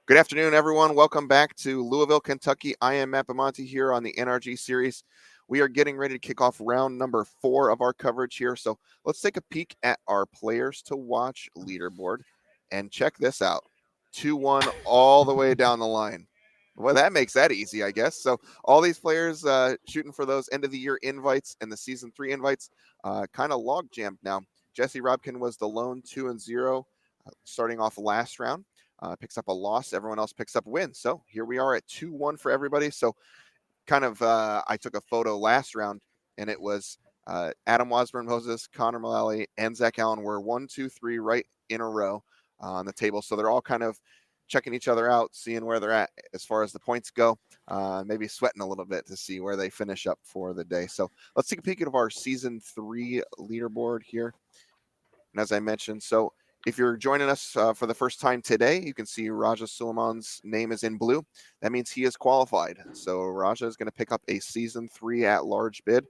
Good afternoon, everyone. Welcome back to Louisville, Kentucky. I am Matt Bamonte here on the NRG series. We are getting ready to kick off round number 4 of our coverage here. So let's take a peek at our players to watch leaderboard and check this out. 2-1 all the way down the line. Well, that makes that easy, I guess. So all these players shooting for those end of the year invites and the season 3 invites kind of log jammed now. Jesse Robkin was the lone 2-0 starting off last round. Picks up a loss. Everyone else picks up a win. So here we are at 2-1 for everybody. So I took a photo last round, and it was Adam Wasburn Moses, Connor Mullally, and Zach Allen were 1, 2, 3 right in a row on the table. So they're all kind of checking each other out, seeing where they're at as far as the points go, maybe sweating a little bit to see where they finish up for the day. So let's take a peek at our season 3 leaderboard here. And as I mentioned, so if you're joining us for the first time today, you can see Raja Suleiman's name is in blue. That means he is qualified. So Raja is going to pick up a season 3 at large bid.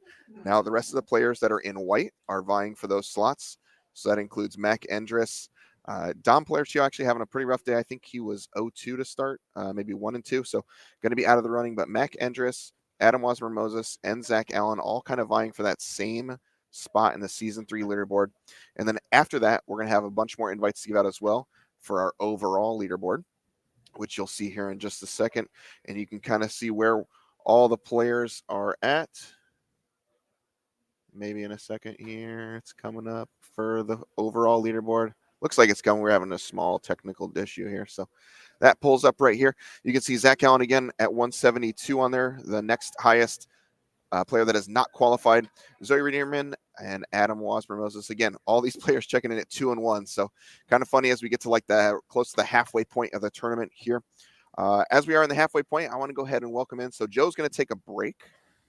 Now the rest of the players that are in white are vying for those slots. So that includes Mac Endris. Dom Palercio actually having a pretty rough day. I think he was 0-2 to start, maybe 1-2. So going to be out of the running. But Mac Endris, Adam Wasmer Moses, and Zach Allen all kind of vying for that same spot in the season 3 leaderboard. And then after that, we're going to have a bunch more invites to give out as well for our overall leaderboard, which you'll see here in just a second. And you can kind of see where all the players are at. Maybe in a second here, it's coming up for the overall leaderboard. Looks like it's coming. We're having a small technical issue here. So that pulls up right here. You can see Zach Allen again at 172 on there. The next highest player that is not qualified, Zoe Redeerman and Adam Wasmer Moses. Again, all these players checking in at 2-1. So kind of funny as we get to like the close to the halfway point of the tournament here. As we are in the halfway point, I want to go ahead and welcome in. So Joe's going to take a break.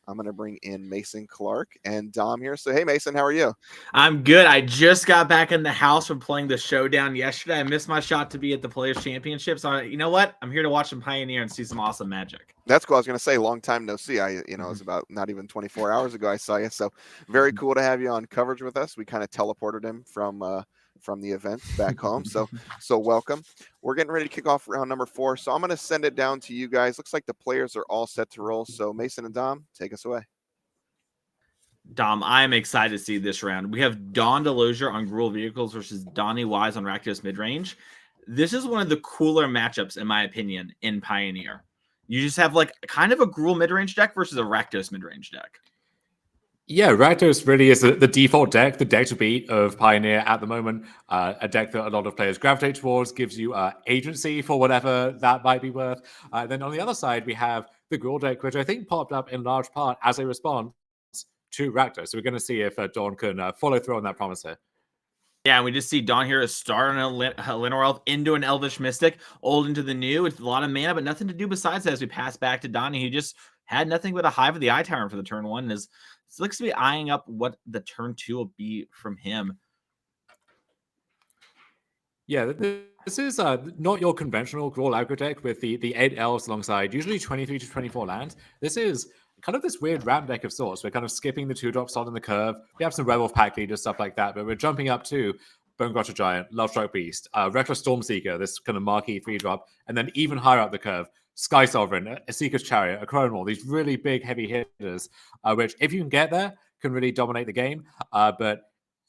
I'm going to bring in Mason Clark and Dom here. So, hey, Mason, how are you? I'm good. I just got back in the house from playing the Showdown yesterday. I missed my shot to be at the Players' Championship. So, you know what? I'm here to watch some Pioneer and see some awesome magic. That's cool. I was going to say, long time no see. It was about not even 24 hours ago I saw you. So, very cool to have you on coverage with us. We kind of teleported him from the event back home. So welcome. We're getting ready to kick off round number 4. So I'm going to send it down to you guys. Looks like the players are all set to roll. So Mason and Dom, take us away. Dom, I'm excited to see this round. We have Don DeLozier on Gruul vehicles versus Donnie Wise on Rakdos Midrange. This is one of the cooler matchups, in my opinion, in Pioneer. You just have like kind of a Gruul midrange deck versus a Rakdos midrange deck. Yeah, Rakdos really is the default deck, the deck to beat of Pioneer at the moment. A deck that a lot of players gravitate towards, gives you agency for whatever that might be worth. Then on the other side, we have the Gruul deck, which I think popped up in large part as a response to Rakdos. So we're going to see if Dawn can follow through on that promise here. Yeah, and we just see Dawn here start on a Llanowar Elf into an Elvish Mystic, old into the new. It's a lot of mana, but nothing to do besides that as we pass back to Donnie, who just had nothing but a Hive of the Eye Tyrant for the turn 1 and is looks to be eyeing up what the turn 2 will be from him. Yeah, this is not your conventional Gruul aggro deck with the 8 elves alongside usually 23 to 24 lands. This is kind of this weird ramp deck of sorts. We're kind of skipping the 2-drop slot in the curve. We have some Werewolf Pack Leaders, stuff like that, but we're jumping up to Bonecrusher Giant, Lovestruck Beast, Reckless Stormseeker, this kind of marquee 3-drop, and then even higher up the curve, Sky Sovereign, a Seeker's Chariot, a Chronal, these really big, heavy hitters, which, if you can get there, can really dominate the game. But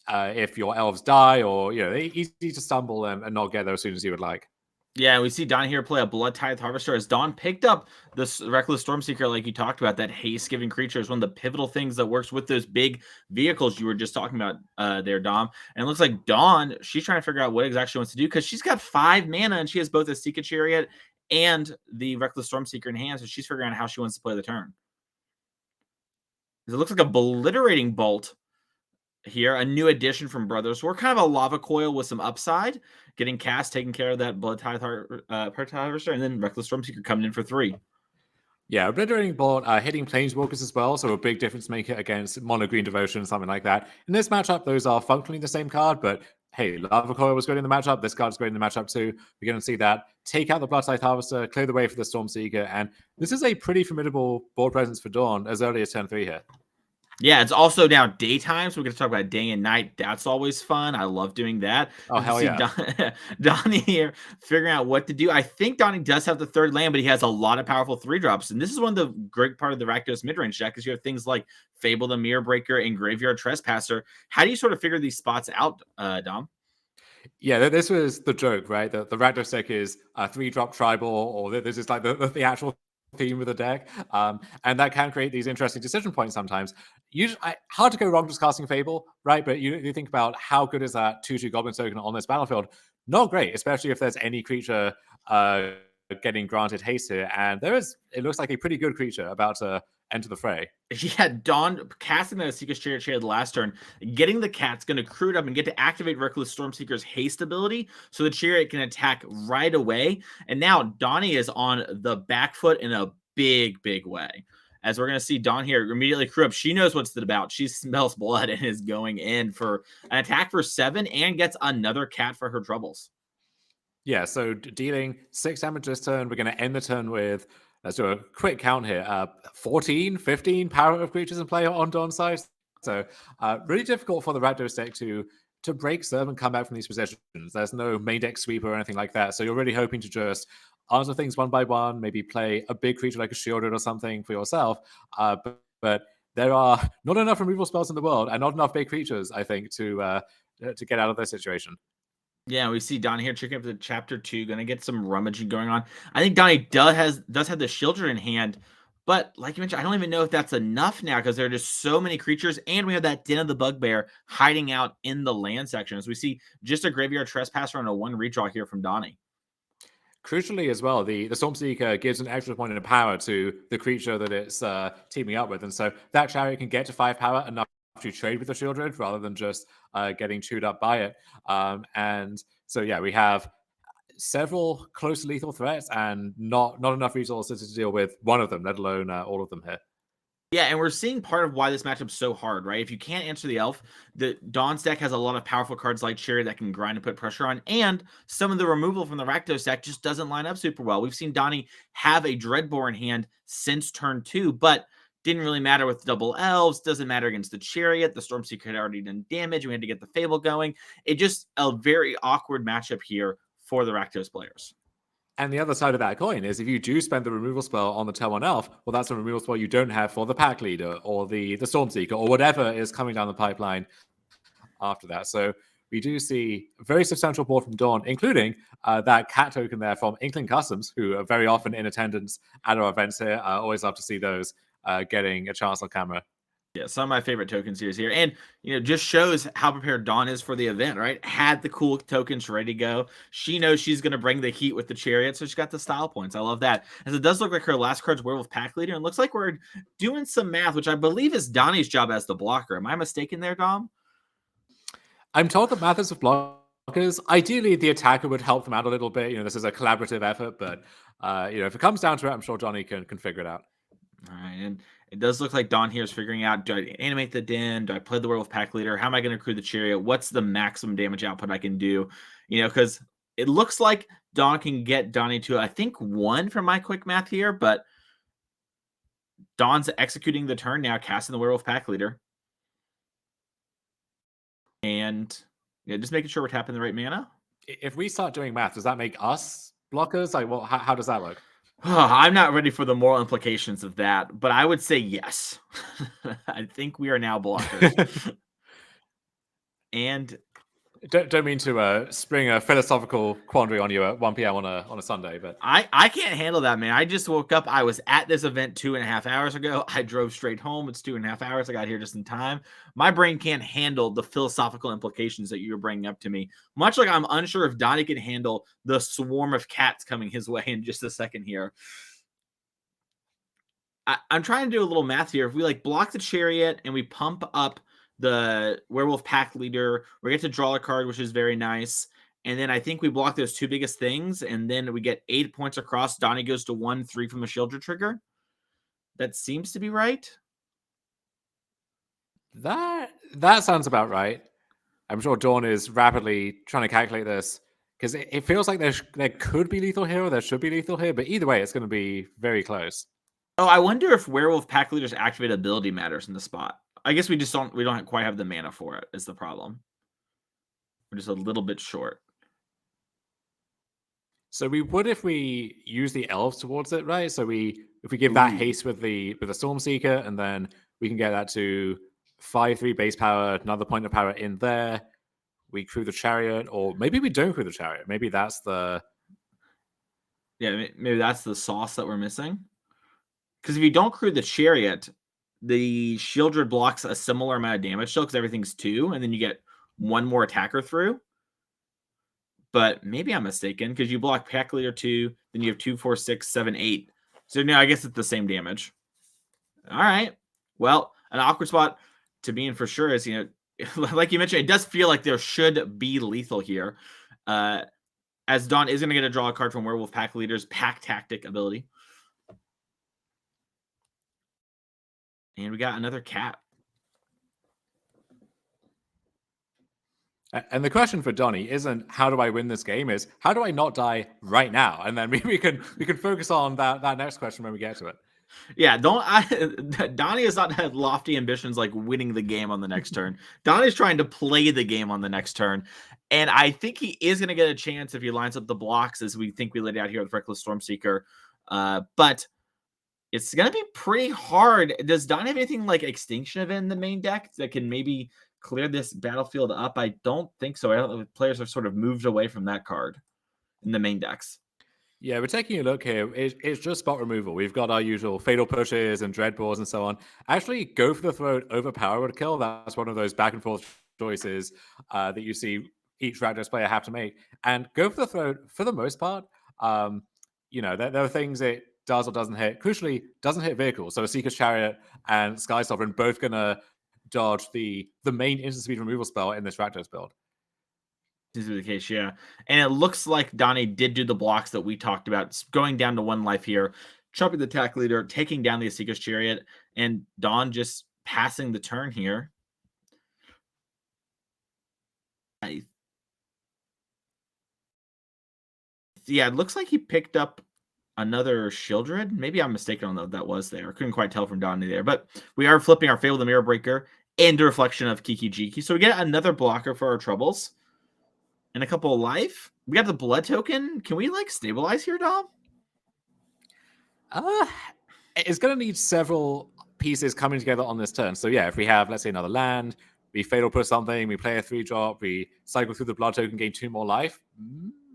if your elves die or, they're easy to stumble and not get there as soon as you would like. Yeah, we see Don here play a Bloodtithe Harvester as Don picked up this Reckless Stormseeker like you talked about. That haste-giving creature is one of the pivotal things that works with those big vehicles you were just talking about there, Dom. And it looks like Dawn, she's trying to figure out what exactly she wants to do because she's got 5 mana and she has both a Seeker Chariot and the Reckless Stormseeker in hand, so she's figuring out how she wants to play the turn. It looks like a Obliterating Bolt here, a new addition from Brothers. We're kind of a Lava Coil with some upside, getting cast, taking care of that Bloodtithe Harvester, and then Reckless Stormseeker coming in for 3. Yeah, Obliterating Bolt hitting Planeswalkers as well, so a big difference maker against Mono Green Devotion, something like that. In this matchup, those are functionally the same card, but hey, Lava Coil was great in the matchup. This card's great in the matchup too. We're going to see that. Take out the Bloodtithe Harvester, clear the way for the Stormseeker, and this is a pretty formidable board presence for Dawn as early as turn 3 here. Yeah, it's also now daytime, so we're going to talk about day and night. That's always fun. I love doing that. Oh, As we hell see yeah. Donnie here figuring out what to do. I think Donnie does have the third land, but he has a lot of powerful 3-drops. And this is one of the great part of the Rakdos Midrange deck is you have things like Fable the Mirror Breaker and Graveyard Trespasser. How do you sort of figure these spots out, Dom? Yeah, this was the joke, right? The Rakdos deck is a 3-drop tribal, or this is like the actual theme of the deck. And that can create these interesting decision points sometimes. Usually, hard to go wrong just casting Fable, right? But you think about how good is that 2/2 Goblin token on this battlefield? Not great, especially if there's any creature getting granted haste here. And it looks like a pretty good creature about to enter the fray. Yeah, Dawn casting that Seeker's Chariot last turn, getting the cat's going to crew it up and get to activate Reckless Stormseeker's haste ability so the Chariot can attack right away. And now Donnie is on the back foot in a big, big way. As we're going to see Dawn here immediately crew up. She knows what's it about. She smells blood and is going in for an attack for 7 and gets another cat for her troubles. Yeah, so dealing 6 damage this turn. We're going to end the turn with, let's do a quick count here, 14, 15 power of creatures in play on Dawn's side. So really difficult for the Rakdos deck to break serve and come back from these positions. There's no main deck sweeper or anything like that. So you're really hoping to just answer things one by one, maybe play a big creature like a Sheoldred or something for yourself. But there are not enough removal spells in the world and not enough big creatures, I think, to get out of this situation. Yeah, we see Donnie here checking up the chapter 2, gonna get some rummaging going on. I think Donnie does have the Sheoldred in hand, but like you mentioned, I don't even know if that's enough now because there are just so many creatures, and we have that Den of the Bugbear hiding out in the land section. As we see just a Graveyard Trespasser and a 1 redraw here from Donnie. Crucially as well, the Stormseeker gives an extra point of power to the creature that it's teaming up with, and so that chariot can get to 5 power enough to trade with the Sheoldred rather than just getting chewed up by it. And so yeah, we have several close to lethal threats and not enough resources to deal with one of them, let alone all of them here. Yeah, and we're seeing part of why this matchup's so hard, right? If you can't answer the elf, the Dawn's deck has a lot of powerful cards like Chariot that can grind and put pressure on, and some of the removal from the Rakdos deck just doesn't line up super well. We've seen Donnie have a Dreadbore in hand since turn 2, but didn't really matter with double elves, doesn't matter against the Chariot. The Stormseeker had already done damage. We had to get the Fable going. It just a very awkward matchup here for the Rakdos players. And the other side of that coin is if you do spend the removal spell on the turn 1 elf, well, that's a removal spell you don't have for the pack leader or the Stormseeker or whatever is coming down the pipeline after that. So we do see a very substantial board from Dawn, including that cat token there from Inkling Customs, who are very often in attendance at our events here. I always love to see those getting a chance on camera. Yeah, some of my favorite tokens here. And, just shows how prepared Dawn is for the event, right? Had the cool tokens ready to go. She knows she's going to bring the heat with the Chariot, so she got the style points. I love that. As it does look like her last card's Werewolf Pack Leader, and looks like we're doing some math, which I believe is Donnie's job as the blocker. Am I mistaken there, Dom? I'm told that math is of blockers. Ideally, the attacker would help them out a little bit. This is a collaborative effort, but if it comes down to it, I'm sure Donnie can figure it out. All right, and it does look like Dawn here is figuring out, do I animate the Den? Do I play the Werewolf Pack Leader? How am I going to crew the Chariot? What's the maximum damage output I can do? Because it looks like Dawn can get Donnie to, I think, 1 from my quick math here, but Dawn's executing the turn now, casting the Werewolf Pack Leader. And just making sure we're tapping the right mana. If we start doing math, does that make us blockers? Like, well, how does that work? I'm not ready for the moral implications of that, but I would say yes. I think we are now blockers. And don't mean to spring a philosophical quandary on you at 1 p.m. on a Sunday, but I can't handle that, man. I just woke up. I was at this event 2.5 hours ago. I drove straight home. It's 2.5 hours. I got here just in time. My brain can't handle the philosophical implications that you're bringing up to me. Much like I'm unsure if Donnie can handle the swarm of cats coming his way in just a second here. I'm trying to do a little math here. If we block the Chariot and we pump up the Werewolf Pack Leader, we get to draw a card, which is very nice. And then I think we block those 2 biggest things, and then we get 8 points across. Donnie goes to 1, 3 from the Sheoldred trigger. That seems to be right. That sounds about right. I'm sure Dawn is rapidly trying to calculate this because it feels like there could be lethal here or there should be lethal here, but either way, it's going to be very close. Oh, I wonder if Werewolf Pack Leader's activate ability matters in the spot. I guess we don't quite have the mana for it is the problem. We're just a little bit short. So we would if we use the elves towards it, right? So if we give that haste with the Stormseeker, and then we can get that to 5/3 base power, another point of power in there. We crew the chariot, or maybe we don't crew the chariot. Maybe that's the maybe that's the sauce that we're missing. Because if you don't crew the chariot, the Sheoldred blocks a similar amount of damage still because everything's 2, and then you get 1 more attacker through. But maybe I'm mistaken because you block Pack Leader 2, then you have 2, 4, 6, 7, 8. So now I guess it's the same damage. All right. Well, an awkward spot to be in for sure is, like you mentioned, it does feel like there should be lethal here. As Dawn is going to get to draw a card from Werewolf Pack Leader's Pack Tactic ability. And we got another cat. And the question for Donnie isn't how do I win this game, is how do I not die right now? And then we can focus on that next question when we get to it. Yeah, Donnie has not had lofty ambitions like winning the game on the next turn. Donnie's trying to play the game on the next turn. And I think he is going to get a chance if he lines up the blocks as we think we laid out here with Reckless Stormseeker. But it's going to be pretty hard. Does Donnie have anything like Extinction Event in the main deck that can maybe clear this battlefield up? I don't think so. I don't know if players have sort of moved away from that card in the main decks. Yeah, we're taking a look here. It's just spot removal. We've got our usual Fatal Pushes and Dreadbores and so on. Actually, Go for the Throat over Power Word Kill. That's one of those back and forth choices that you see each Rakdos player have to make. And Go for the Throat, for the most part, there are things it does or doesn't hit. Crucially, doesn't hit vehicles. So a Seeker's Chariot and Sky Sovereign both going to dodge the main instant speed removal spell in this Rakdos build. This is the case, yeah. And it looks like Donnie did do the blocks that we talked about. It's going down to 1 life here, chopping the attack leader, taking down the Seeker's Chariot, and Don just passing the turn here. Yeah, it looks like he picked up another Sheoldred. Maybe I'm mistaken on that was there. I couldn't quite tell from Donnie there. But we are flipping our Fable the Mirror Breaker and a reflection of Kiki Jiki. So we get another blocker for our troubles. And a couple of life. We got the blood token. Can we stabilize here, Dom? It's going to need several pieces coming together on this turn. So yeah, if we have, let's say, another land, we fatal push something, we play a 3-drop, we cycle through the blood token, gain 2 more life.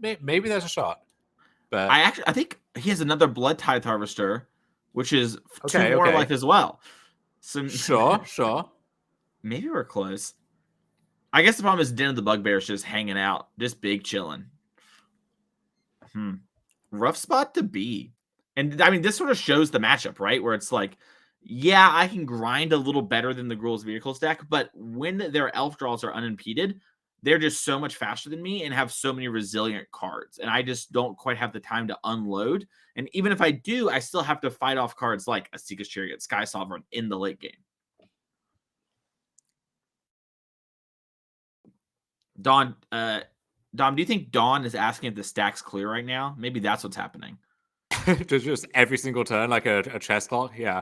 Maybe there's a shot. But I think he has another Bloodtithe Harvester, which is 2 more okay. life as well. So sure. Maybe we're close. I guess the problem is Den of the Bugbear is just hanging out, just big chilling. Rough spot to be. And I mean, this sort of shows the matchup, right? Where it's like, yeah, I can grind a little better than the Gruul's Vehicles deck, but when their elf draws are unimpeded, they're just so much faster than me and have so many resilient cards. And I just don't quite have the time to unload. And even if I do, I still have to fight off cards like a Seeker's Chariot, Sky Sovereign in the late game. Dom, do you think Dawn is asking if the stack's clear right now? Maybe that's what's happening. just every single turn, like a chess clock. Yeah.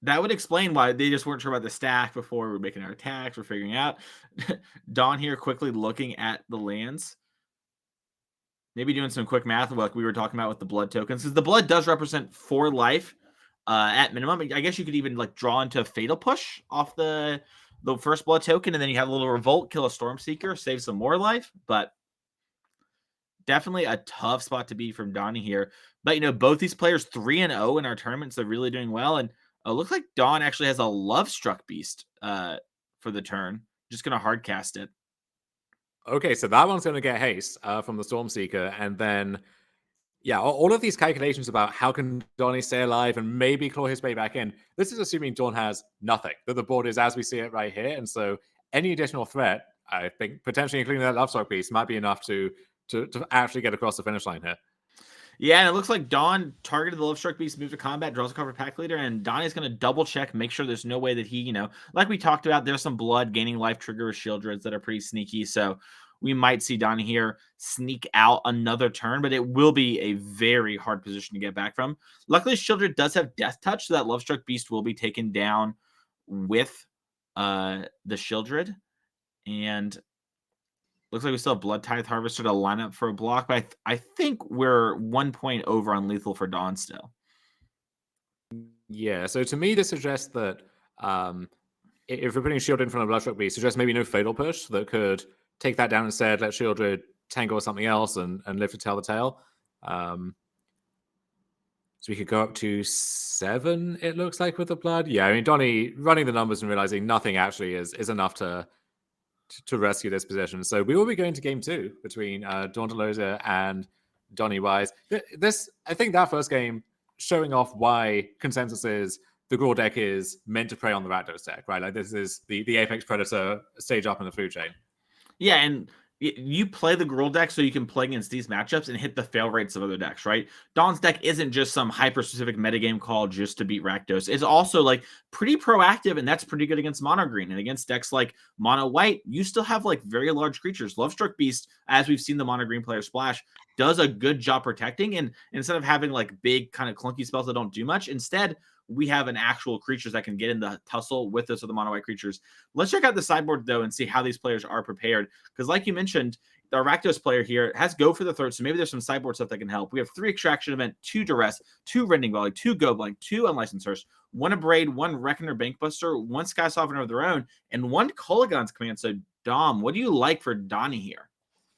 That would explain why they just weren't sure about the stack before we're making our attacks. We're figuring out. Dawn here quickly looking at the lands. Maybe doing some quick math like we were talking about with the blood tokens. Because the blood does represent 4 life at minimum. I guess you could even draw into a fatal push off the first blood token, and then you have a little revolt, kill a Stormseeker, save some more life. But definitely a tough spot to be from Donnie here. But both these players 3-0 in our tournaments, they're really doing well. And it looks like Dawn actually has a Love Struck Beast for the turn. Just gonna hard cast it. Okay, so that one's gonna get haste from the Stormseeker, and then all of these calculations about how can Donnie stay alive and maybe claw his way back in. This is assuming Dawn has nothing, that the board is as we see it right here. And so any additional threat, I think, potentially including that Love Struck Beast, might be enough to actually get across the finish line here. Yeah, and it looks like Dawn targeted the Love Struck Beast, moved to combat, draws a card for Pack Leader, and Donnie's going to double check, make sure there's no way that he, like we talked about, there's some blood gaining life trigger with Sheoldreds that are pretty sneaky. So we might see Donnie here sneak out another turn, but it will be a very hard position to get back from. Luckily, Sheoldred does have Death Touch, so that Lovestruck Beast will be taken down with the Sheoldred. And looks like we still have Bloodtithe Harvester to line up for a block, but I think we're 1 point over on lethal for Dawn still. Yeah, so to me, this suggests that if we're putting Shield in front of Bloodstruck Beast, suggests maybe no Fatal Push that could take that down instead, let Sheoldred tangle with something else and live to tell the tale. So we could go up to 7, it looks like, with the blood. Yeah, I mean, Donnie running the numbers and realizing nothing actually is enough to rescue this position. So we will be going to game 2 between Dawn DeLozier and Donnie Wise. I think that first game showing off why consensus is the Gruul deck is meant to prey on the Rakdos deck, right? Like this is the Apex Predator stage up in the food chain. Yeah, and you play the Gruul deck so you can play against these matchups and hit the fail rates of other decks, right? Dawn's deck isn't just some hyper-specific metagame call just to beat Rakdos. It's also like pretty proactive, and that's pretty good against mono green. And against decks like mono white, you still have like very large creatures. Lovestruck Beast, as we've seen the mono green player splash, does a good job protecting. And instead of having like big kind of clunky spells that don't do much, instead we have an actual creatures that can get in the tussle with us or the mono white creatures. Let's check out the sideboard though and see how these players are prepared. Because like you mentioned, the Rakdos player here has Go for the Throat, so maybe there's some sideboard stuff that can help. We have 3 Extraction Event, 2 Duress, 2 Rending Volley, 2 Go Blank, 2 Unlicensed Hearse, 1 Abrade, 1 Reckoner Bankbuster, 1 Sky Sovereign of their own, and 1 Kolaghan's Command. So Dom, what do you like for Donnie here?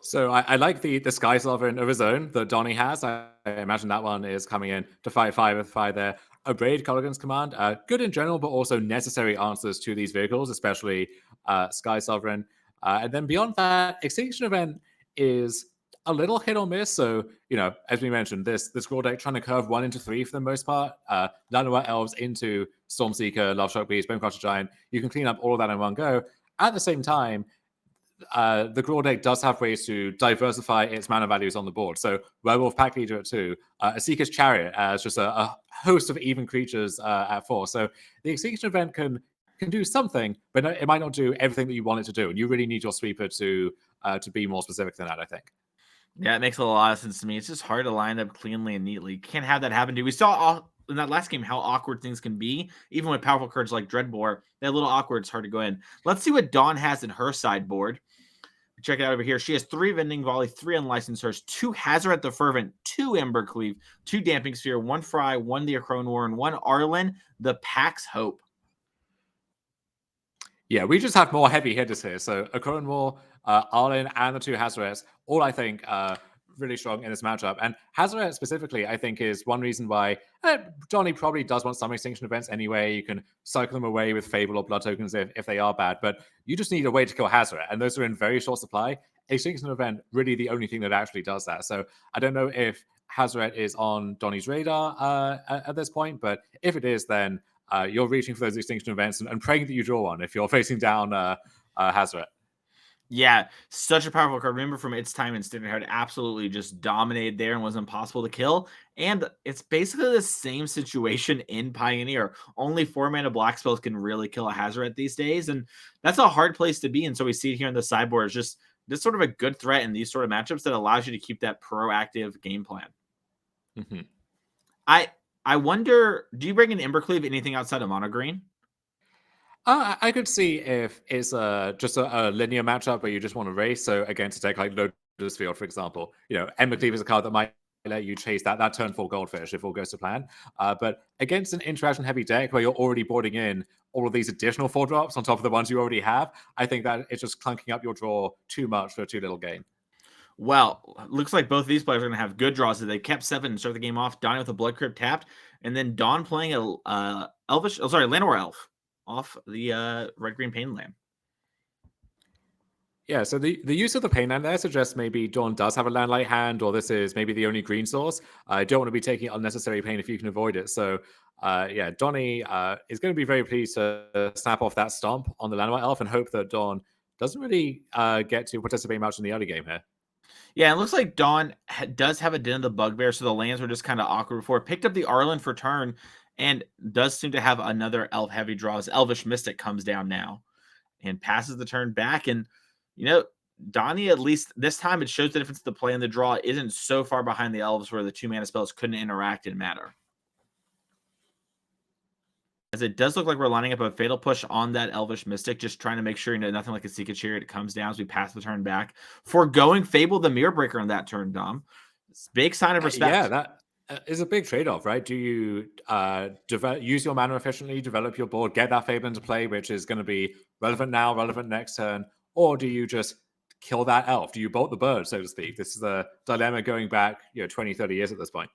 So I like the Sky Sovereign of his own that Donnie has. I imagine that one is coming in to fight 5 with 5 there. Abrade, Kolaghan's Command, good in general, but also necessary answers to these vehicles, especially Sky Sovereign. And then beyond that, Extinction Event is a little hit or miss. So, as we mentioned, this Gruul deck trying to curve 1 into 3 for the most part. Llanowar Elves into Stormseeker, Lovestruck Beast, Bonecrusher Giant. You can clean up all of that in one go. At the same time, the Gruul deck does have ways to diversify its mana values on the board. So Werewolf Pack Leader at 2, a Seeker's Chariot as just a host of even creatures at 4. So the Extinction Event can do something, but it might not do everything that you want it to do. And you really need your sweeper to be more specific than that, I think. Yeah, it makes a lot of sense to me. It's just hard to line up cleanly and neatly. You can't have that happen to you. We saw in that last game how awkward things can be, even with powerful cards like Dreadbore. They're a little awkward. It's hard to go in. Let's see what Dawn has in her sideboard. Check it out over here. She has 3 Rending Volley, 3 Unlicensed Hearse, 2 Hazoret the Fervent, 2 Embercleave, 2 Damping Sphere, 1 Fry, 1 the Acrone Warren, 1 Arlen, the Pack's Hope. Yeah, we just have more heavy hitters here. So Acrone War, Arlen, and the 2 Hazarets, all I think really strong in this matchup. And Hazoret specifically, I think, is one reason why Donnie probably does want some Extinction Events anyway. You can cycle them away with Fable or Blood tokens if they are bad, but you just need a way to kill Hazoret, and those are in very short supply. Extinction Event, really the only thing that actually does that. So I don't know if Hazoret is on Donnie's radar at this point, but if it is, then you're reaching for those Extinction Events and praying that you draw one if you're facing down Hazoret. Yeah, such a powerful card. Remember from its time in Standard, how it absolutely just dominated there and was impossible to kill. And it's basically the same situation in Pioneer. Only 4-mana black spells can really kill a Hazoret these days, and that's a hard place to be. And so we see it here in the sideboard. It's just this sort of a good threat in these sort of matchups that allows you to keep that proactive game plan. Mm-hmm. I wonder, do you bring in Embercleave anything outside of mono green? I could see if it's just a linear matchup where you just want to race. So against a deck like Lotus Field, for example, Embercleave is a card that might let you chase that turn 4 Goldfish if all goes to plan. But against an interaction heavy deck where you're already boarding in all of these additional 4 drops on top of the ones you already have, I think that it's just clunking up your draw too much for too little gain. Well, looks like both of these players are going to have good draws. They kept 7 and start the game off. Donnie with a Blood Crypt tapped, and then Dawn playing a Llanowar Elf off the red-green pain land. Yeah, so the use of the pain land there suggests maybe Dawn does have a landlight hand, or this is maybe the only green source. I don't want to be taking unnecessary pain if you can avoid it. So, Donnie is going to be very pleased to snap off that stomp on the Llanowar Elf and hope that Dawn doesn't really get to participate much in the early game here. Yeah, it looks like Dawn does have a Den of the Bugbear, so the lands were just kind of awkward before. Picked up the Arlen for turn, and does seem to have another elf-heavy draw as Elvish Mystic comes down now and passes the turn back. And, Donnie, at least this time, it shows the difference. The play and the draw isn't so far behind the Elves where the 2-mana spells couldn't interact and matter. As it does look like we're lining up a Fatal Push on that Elvish Mystic, just trying to make sure nothing like a Seeker Chariot comes down as we pass the turn back. Foregoing Fable the Mirror Breaker on that turn, Dom. It's a big sign of respect. Yeah, that is a big trade-off, right? Do you use your mana efficiently, develop your board, get that Fable into play, which is going to be relevant now, relevant next turn, or do you just kill that elf? Do you bolt the bird, so to speak? This is the dilemma going back 20, 30 years at this point.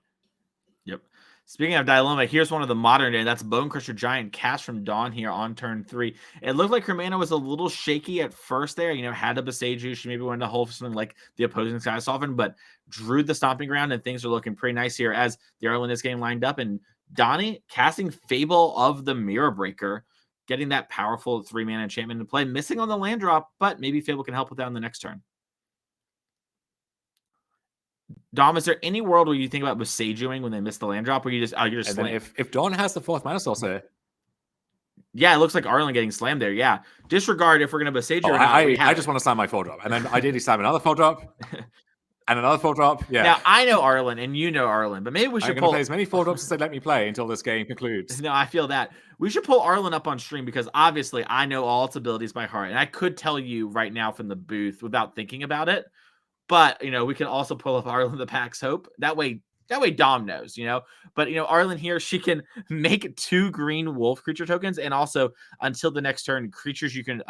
Yep. Speaking of dilemma, here's one of the modern day. That's Bonecrusher Giant cast from Dawn here on turn 3. It looked like her mana was a little shaky at first there. Had a Boseiju. She maybe wanted to hold something like the opposing Sky Sovereign, but drew the stomping ground, and things are looking pretty nice here as the early in this game lined up. And Donnie casting Fable of the Mirror Breaker, getting that powerful 3-mana enchantment into play, missing on the land drop, but maybe Fable can help with that on the next turn. Dom, is there any world where you think about Bosejuing when they miss the land drop, or you're just slam? If Dawn has the 4th mana source here. Yeah, it looks like Arlen getting slammed there. Yeah. Disregard if we're going to Boseiju or not. I just want to slam my 4-drop, and then ideally slam another 4-drop, and another 4-drop. Yeah. Now, I know Arlen, and you know Arlen, but maybe we should pull play as many 4-drops as they let me play until this game concludes. No, I feel that. We should pull Arlen up on stream because obviously I know all its abilities by heart, and I could tell you right now from the booth without thinking about it. But, we can also pull up Arlen the Pack's Hope. That way Dom knows, But, Arlen here, she can make 2 green wolf creature tokens. And also, until the next turn, creatures you can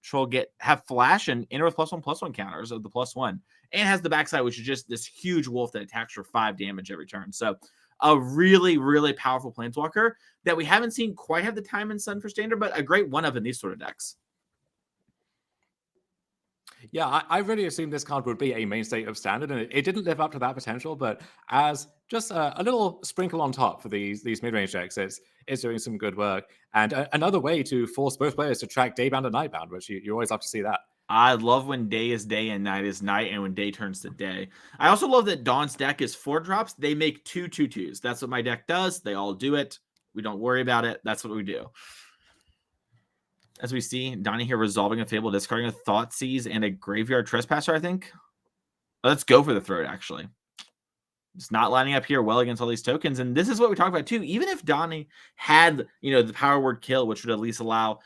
control have flash and enter with +1/+1 counters of the +1. And has the backside, which is just this huge wolf that attacks for 5 damage every turn. So, a really, really powerful planeswalker that we haven't seen quite have the time and sun for standard, but a great one of in these sort of decks. Yeah, I really assumed this card would be a mainstay of standard, and it didn't live up to that potential. But as just a little sprinkle on top for these mid-range decks, it's doing some good work. And another way to force both players to track Daybound and Nightbound, which you always love to see that. I love when day is day and night is night, and when day turns to day. I also love that Dawn's deck is 4-drops. They make 2 2/2s. That's what my deck does. They all do it. We don't worry about it. That's what we do. As we see, Donnie here resolving a Fable, discarding a Thoughtseize and a Graveyard Trespasser, I think. Let's go for the throat, actually. It's not lining up here well against all these tokens. And this is what we talked about, too. Even if Donnie had, the power word kill, which would at least allow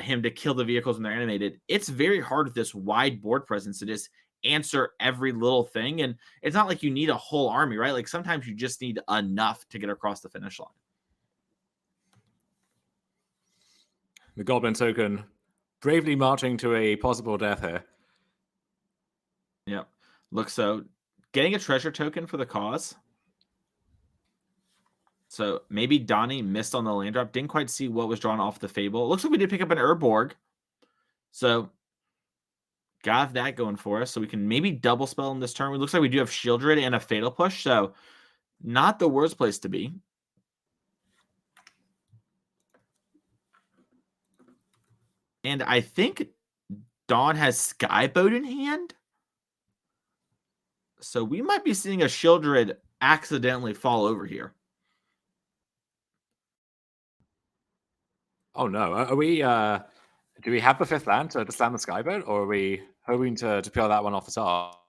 him to kill the vehicles when they're animated, it's very hard with this wide board presence to just answer every little thing. And it's not like you need a whole army, right? Like, sometimes you just need enough to get across the finish line. The Goblin token bravely marching to a possible death here. Yep. Looks so. Getting a treasure token for the cause. So maybe Donnie missed on the land drop. Didn't quite see what was drawn off the Fable. It looks like we did pick up an Urborg. So got that going for us. So we can maybe double spell in this turn. It looks like we do have Sheoldred and a Fatal Push. So not the worst place to be. And I think Dawn has Skyboat in hand. So we might be seeing a Sheoldred accidentally fall over here. Oh no. Are we do we have the 5th land to slam the Skyboat, or are we hoping to peel that one off the top?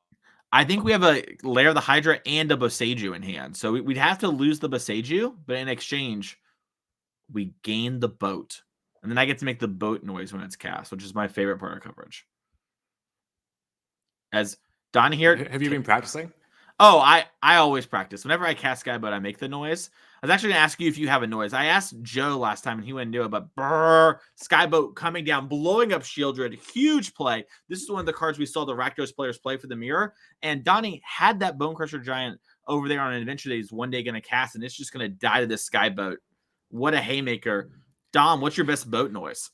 I think we have a Lair of the Hydra and a Boseiju in hand. So we'd have to lose the Boseiju, but in exchange, we gain the boat. And then I get to make the boat noise when it's cast, which is my favorite part of coverage. As Don here... Have you been practicing? Oh, I always practice. Whenever I cast Skyboat, I make the noise. I was actually going to ask you if you have a noise. I asked Joe last time, and he wouldn't do it, but brrr, Skyboat coming down, blowing up Sheoldred. Huge play. This is one of the cards we saw the Rakdos players play for the mirror. And Donnie had that Bonecrusher Giant over there on an adventure that he's one day going to cast, and it's just going to die to this Skyboat. What a haymaker. Dom, what's your best boat noise?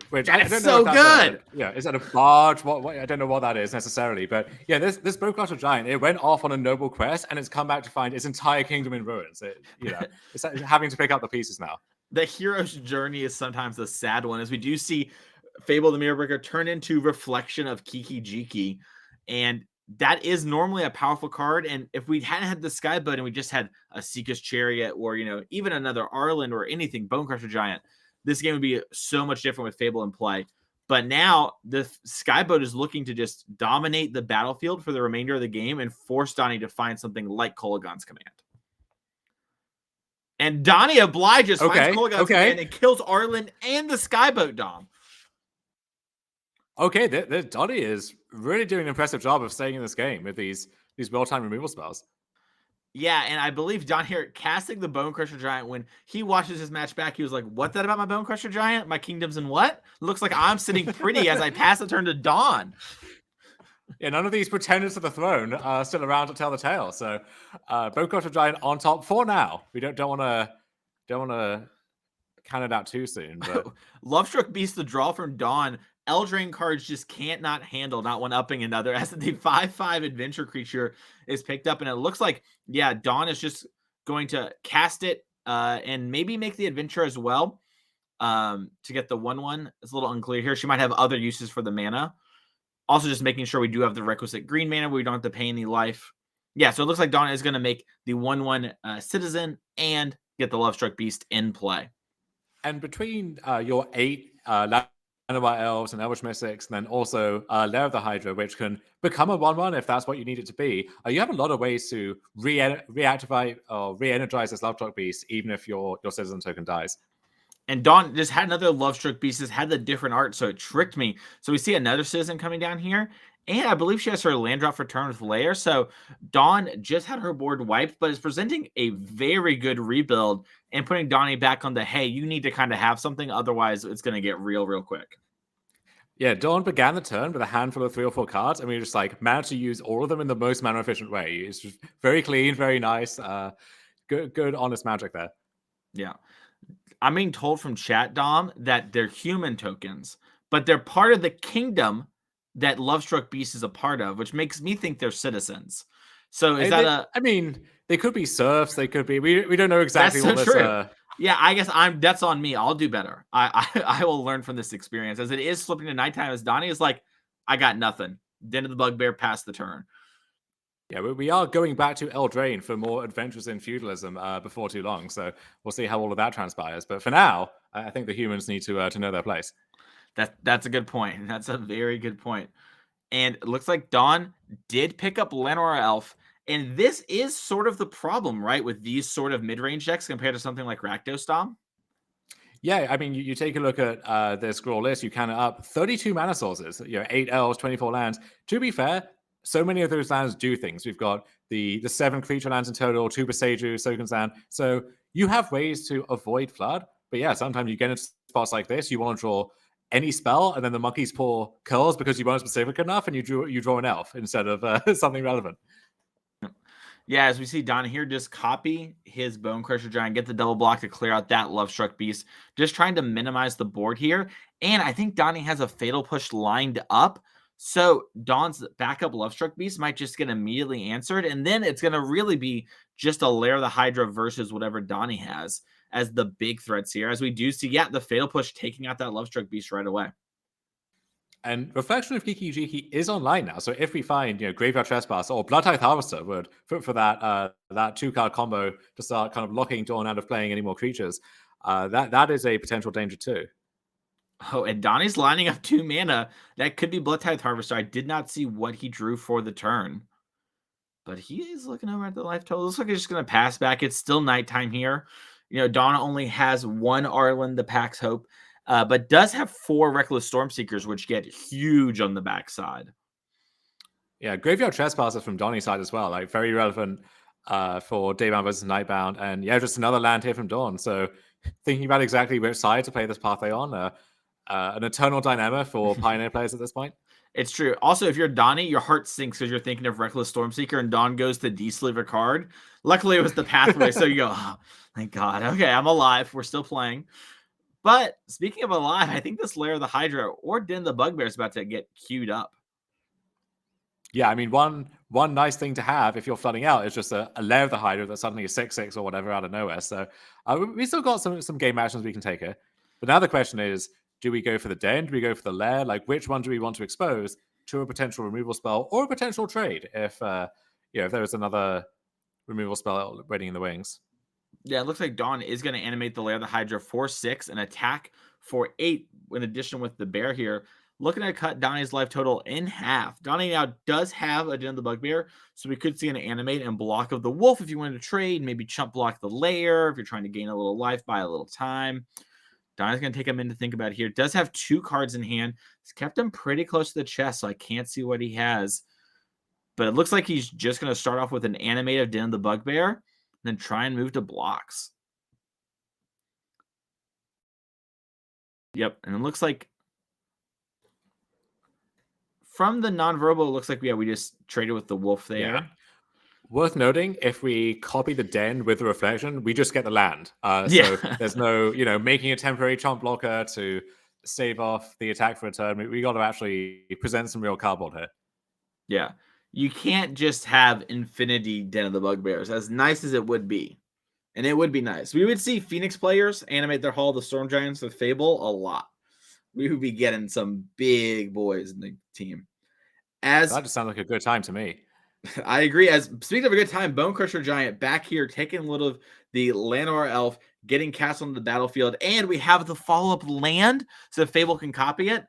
Which That's I don't so know good. Is that a barge? What? I don't know what that is necessarily, but yeah, this Bonecrusher Giant, it went off on a noble quest, and it's come back to find its entire kingdom in ruins. It's having to pick up the pieces now. The hero's journey is sometimes a sad one, as we do see Fable the Mirror Breaker turn into Reflection of Kiki Jiki, and that is normally a powerful card. And if we hadn't had the Skyboat and we just had a Seeker's Chariot or, even another Arlen or anything, Bonecrusher Giant, this game would be so much different with Fable in play. But now the Skyboat is looking to just dominate the battlefield for the remainder of the game and force Donnie to find something like Kolaghan's Command. And Donnie obliges, finds Kolaghan's Command, and kills Arlen and the Skyboat, Dom. Okay, Donnie is really doing an impressive job of staying in this game with these well-timed removal spells. Yeah, and I believe Don here casting the Bonecrusher Giant, when he watches his match back, he was like, "What's that about my Bonecrusher Giant? My kingdom's in what? Looks like I'm sitting pretty as I pass the turn to Don." Yeah, none of these pretenders to the throne are still around to tell the tale. So, Bonecrusher Giant on top for now. We don't want to count it out too soon. But Lovestruck Beast, the draw from Dawn. Eldraine cards just can't not handle not one upping another, as the 5/5 adventure creature is picked up, and it looks like, yeah, Dawn is just going to cast it and maybe make the adventure as well to get the 1/1. It's a little unclear here. She might have other uses for the mana. Also, just making sure we do have the requisite green mana. We don't have to pay any life. Yeah, so it looks like Dawn is going to make the 1/1 citizen and get the Lovestruck Beast in play. And between your 8 Llanowar Elves and Elvish Mystics, and then also Lair of the Hydra, which can become a 1/1 if that's what you need it to be, you have a lot of ways to reactivate or re-energize this Lovestruck Beast, even if your citizen token dies. And Dawn just had another Lovestruck Beast, just had the different art, so it tricked me. So we see another citizen coming down here, and I believe she has her land drop for turn with Lair. So Dawn just had her board wiped, but is presenting a very good rebuild and putting Donnie back on the, hey, you need to kind of have something, otherwise it's going to get real quick. Yeah, Dawn began the turn with a handful of 3 or 4 cards, and we just managed to use all of them in the most mana efficient way. It's just very clean, very nice, good honest magic there. Yeah. I'm being told from chat, Dom, that they're human tokens, but they're part of the kingdom that Lovestruck Beast is a part of, which makes me think they're citizens. So is I mean, they could be serfs. They could be. We don't know exactly what this. True. Yeah, I guess that's on me. I'll do better. I will learn from this experience, as it is slipping to nighttime. As Donnie is like, I got nothing. Den of the Bugbear passed the turn. Yeah, we are going back to Eldraine for more adventures in feudalism before too long. So we'll see how all of that transpires. But for now, I think the humans need to know their place. That's a good point. That's a very good point. And it looks like Dawn did pick up Llanowar Elf. And this is sort of the problem, right, with these sort of mid-range decks compared to something like Rakdos, Dom? Yeah, I mean, you take a look at this Gruul list, you count it up, 32 mana sources, 8 elves, 24 lands. To be fair, so many of those lands do things. We've got the 7 creature lands in total, 2 Boseiju, Sokenzan. So you have ways to avoid flood. But yeah, sometimes you get into spots like this, you want to draw any spell, and then the monkey's paw curls because you weren't specific enough, and you draw an elf instead of something relevant. Yeah, as we see Don here just copy his Bonecrusher Giant, get the double block to clear out that Lovestruck Beast, just trying to minimize the board here. And I think Donnie has a Fatal Push lined up, so Dawn's backup Lovestruck Beast might just get immediately answered, and then it's going to really be just a Lair of the Hydra versus whatever Donnie has as the big threats here, as we do see, yeah, the Fatal Push taking out that Lovestruck Beast right away. And Reflection of Kiki Jiki is online now, so if we find Graveyard Trespasser or Bloodtithe Harvester would for that 2-card combo to start kind of locking Dawn out of playing any more creatures, that is a potential danger too. Oh, and Donnie's lining up 2 mana. That could be Bloodtithe Harvester. I did not see what he drew for the turn, but he is looking over at the life total. Looks like he's just going to pass back. It's still nighttime here. Dawn only has 1 Arlen, the Pax Hope, but does have 4 Reckless Stormseekers, which get huge on the backside. Yeah, Graveyard Trespasser from Donnie's side as well, very relevant for Daybound versus Nightbound. And yeah, just another land here from Dawn. So thinking about exactly which side to play this pathway on, an eternal dilemma for Pioneer players at this point. It's true. Also, if you're Donnie, your heart sinks because you're thinking of Reckless Stormseeker, and Dawn goes to de-sleeve a card. Luckily, it was the pathway, so you go, oh, thank God. Okay, I'm alive. We're still playing. But speaking of alive, I think this Lair of the Hydra or Den of the Bugbear is about to get queued up. Yeah, I mean, one nice thing to have if you're flooding out is just a Lair of the Hydra that's suddenly a 6/6 or whatever out of nowhere. So we still got some game actions we can take here. But now the question is, do we go for the Den? Do we go for the Lair? Which one do we want to expose to a potential removal spell or a potential trade if there is another removal spell waiting in the wings? Yeah, it looks like Dawn is going to animate the Lair of the Hydra for 6 and attack for 8 in addition with the bear here. looking to cut Donnie's life total in half. Donnie now does have a Den of the Bugbear, so we could see an animate and block of the wolf if you wanted to trade, maybe chump block the lair if you're trying to gain a little life, buy a little time. Donnie's going to take a minute to think about it here. Does have 2 cards in hand. He's kept them pretty close to the chest, so I can't see what he has. But it looks like he's just going to start off with an animated Den of the Bugbear, then try and move to blocks. Yep, and it looks like from the non-verbal, it looks like we just traded with the wolf there. Yeah. Worth noting, if we copy the den with the reflection, we just get the land. So there's no, making a temporary chomp blocker to save off the attack for a turn. We got to actually present some real cardboard here. Yeah. You can't just have infinity Den of the Bugbears, as nice as it would be. And it would be nice. We would see Phoenix players animate their Hall of the Storm Giants with Fable a lot. We would be getting some big boys in the team. That just sounds like a good time to me. I agree. As speaking of a good time, Bonecrusher Giant back here taking a little of the Llanowar Elf, getting Castle into the battlefield, and we have the follow-up land so Fable can copy it.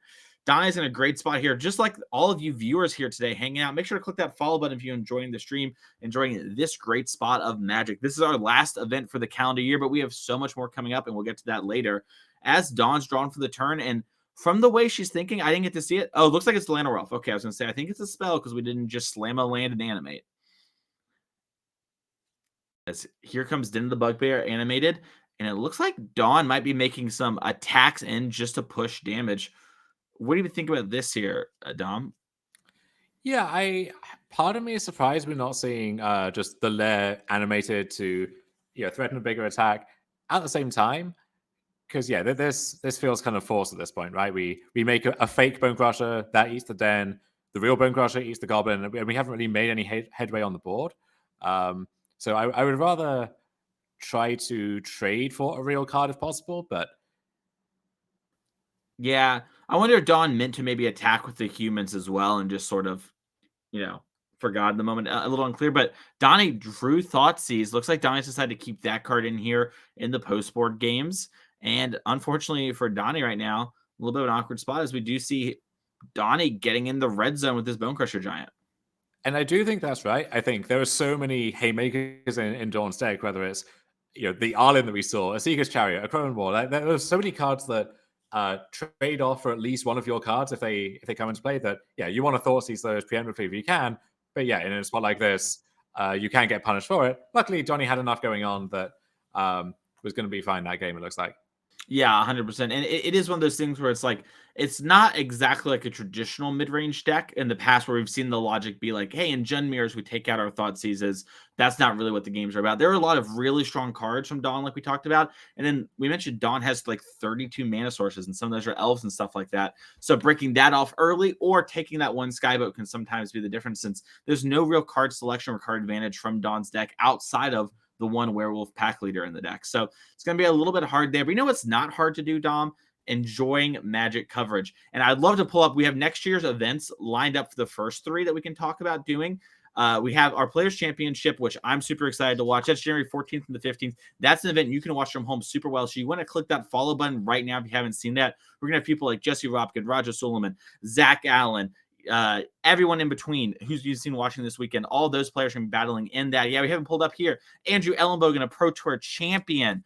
Donnie's in a great spot here. Just like all of you viewers here today hanging out, make sure to click that follow button if you're enjoying the stream, enjoying this great spot of Magic. This is our last event for the calendar year, but we have so much more coming up, and we'll get to that later. As Dawn's drawn for the turn, and from the way she's thinking, I didn't get to see it. Oh, it looks like it's the Llanowar Elf. Okay, I was going to say, I think it's a spell because we didn't just slam a land and animate. As here comes Den of the Bugbear animated, and it looks like Dawn might be making some attacks in just to push damage. What do you think about this here, Dom? Yeah, part of me is surprised we're not seeing just the lair animated to threaten a bigger attack at the same time. Because this feels kind of forced at this point, right? We make a fake Bonecrusher that eats the den, the real Bonecrusher eats the goblin, and we haven't really made any headway on the board. So I would rather try to trade for a real card if possible, but yeah, I wonder if Dawn meant to maybe attack with the humans as well and just sort of, forgot the moment. A little unclear, but Donnie drew Thoughtseize. Looks like Donnie's decided to keep that card in here in the post-board games. And unfortunately for Donnie right now, a little bit of an awkward spot as we do see Donnie getting in the red zone with this Bonecrusher Giant. And I do think that's right. I think there are so many haymakers in Dawn's deck, whether it's the Arlen that we saw, a Seeker's Chariot, a Crowan War. There are so many cards that trade off for at least one of your cards if they come into play. That you want to Thoughtseize those preemptively if you can, but in a spot like this, you can get punished for it. Luckily, Donnie had enough going on that was going to be fine that game. It looks like. Yeah, 100%. And it is one of those things where it's like, it's not exactly like a traditional mid-range deck in the past where we've seen the logic be like, hey, in Jund Mirrors, we take out our Thoughtseizes. That's not really what the games are about. There are a lot of really strong cards from Dawn, like we talked about. And then we mentioned Dawn has like 32 mana sources, and some of those are elves and stuff like that. So breaking that off early or taking that one Skyboat can sometimes be the difference, since there's no real card selection or card advantage from Dawn's deck outside of the one Werewolf Pack Leader in the deck. So it's going to be a little bit hard there. But what's not hard to do, Dom? Enjoying Magic coverage. And I'd love to pull up. We have next year's events lined up for the first 3 that we can talk about doing. We have our Players Championship, which I'm super excited to watch. That's January 14th and the 15th. That's an event you can watch from home super well. So you want to click that follow button right now if you haven't seen that. We're going to have people like Jesse Ropkin, Roger Suleiman, Zach Allen, everyone in between who's you've seen watching this weekend. All those players can be battling in that. Yeah, we haven't pulled up here. Andrew Ellenbogen, a Pro Tour champion.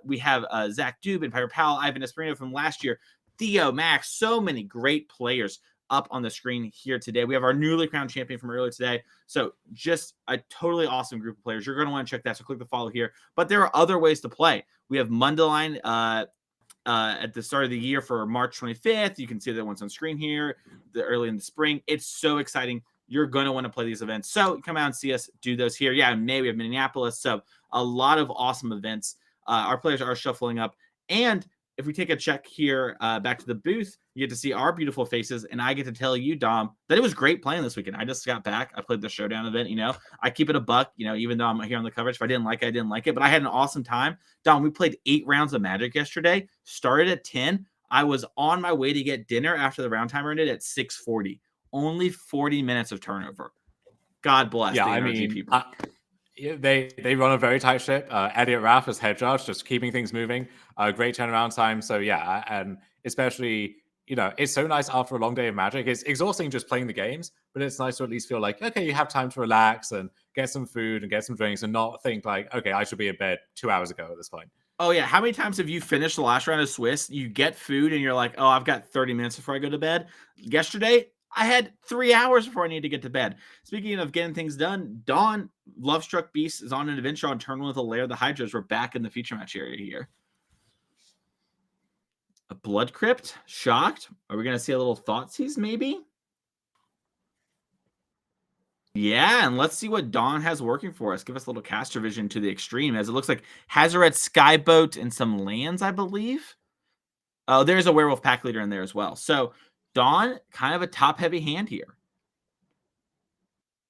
We have Zach Dubin, Piper Powell, Ivan Esperino from last year, Theo, Max, so many great players up on the screen here today. We have our newly crowned champion from earlier today. So just a totally awesome group of players. You're going to want to check that. So click the follow here. But there are other ways to play. We have Mundelein at the start of the year for March 25th. You can see that one's on screen here, early in the spring. It's so exciting. You're going to want to play these events. So come out and see us do those here. Yeah, in May, we have Minneapolis. So a lot of awesome events. Our players are shuffling up. And if we take a check here back to the booth, you get to see our beautiful faces. And I get to tell you, Dom, that it was great playing this weekend. I just got back. I played the Showdown event. I keep it a buck, even though I'm here on the coverage. If I didn't like it, I didn't like it. But I had an awesome time. Dom, we played 8 rounds of Magic yesterday. Started at 10. I was on my way to get dinner after the round timer ended at 6:40. Only 40 minutes of turnover. God bless the NRG people. They run a very tight ship. Elliot Raff as head judge, just keeping things moving. Great turnaround time. So and especially it's so nice after a long day of Magic. It's exhausting just playing the games, but it's nice to at least feel like, okay, you have time to relax and get some food and get some drinks and not think like, okay, I should be in bed 2 hours ago at this point. Oh, yeah. How many times have you finished the last round of Swiss? You get food and you're like, oh, I've got 30 minutes before I go to bed. Yesterday, I had 3 hours before I needed to get to bed. Speaking of getting things done, Dawn, Lovestruck Beast, is on an adventure on turn 1 with a Lair of the Hydras. We're back in the feature match area here. A Blood Crypt? Shocked? Are we going to see a little Thoughtseize maybe? Yeah, and let's see what Dawn has working for us. Give us a little caster vision to the extreme, as it looks like Hazoret, Skyboat, and some lands, I believe. Oh, there's a Werewolf Pack Leader in there as well. So Dawn, kind of a top-heavy hand here.